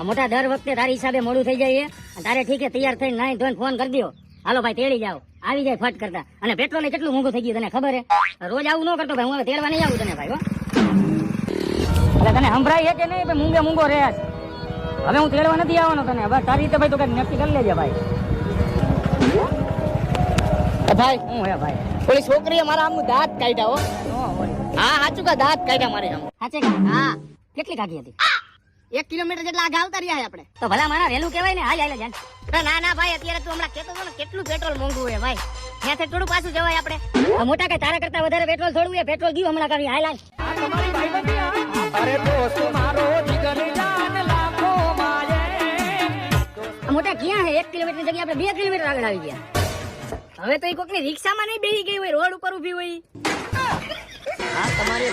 મોટા દર વખતે તારી હિસાબે મોડું થઈ જાય છે તારે ઠીક છે તૈયાર થઈને નાઈ ધોઈને ફોન કરી દો હાલો ભાઈ તેડી જાઓ આવી જાય ફટ કરતા અને પેટ્રોલ કેટલું મોંઘું થઈ ગયું તને ખબર હે રોજ આવું ન કરતો ભાઈ હું હવે તેડવા નહીં આવું તને ભાઈ હો એટલે તને સંભળાય છે કે નહીં ભાઈ મૂંગે મૂંગો રહે હવે હું તેડવા નથી આવવાનો તને બસ તારી રીતે ભાઈ તો કઈક નક્કી કરી લેજે ભાઈ ભાઈ હું હે ભાઈ ઓલી છોકરીએ મારા આમનું દાંત કાઢ્યા હો હા સાચું કા દાંત કાઢ્યા મારે આમ સાચે કા હા કેટલી કાઢી હતી 1 કિલોમીટર જેટલા આગળ આવતા રહ્યા આપણે તો ભલા મારા રેલું કહેવાય ને હાલ હાલ જાન ના ના ભાઈ અત્યારે તું હમણાં કહેતો હતો ને કેટલું પેટ્રોલ મોંઘું છે ભાઈ ત્યાંથી થોડું પાછું જવાય આપણે મોટા કઈ તારા કરતા વધારે પેટ્રોલ થોડું એ પેટ્રોલ ગયું હમણાં કરી હાલ હાલ મોટા ક્યાં હે 1 કિલોમીટર ની જગ્યાએ આપણે 2 કિલોમીટર આગળ આવી ગયા હવે તો એ કોકની રિક્ષામાં નહીં બેસી ગઈ હોય રોડ ઉપર ઊભી હોય હા તમારી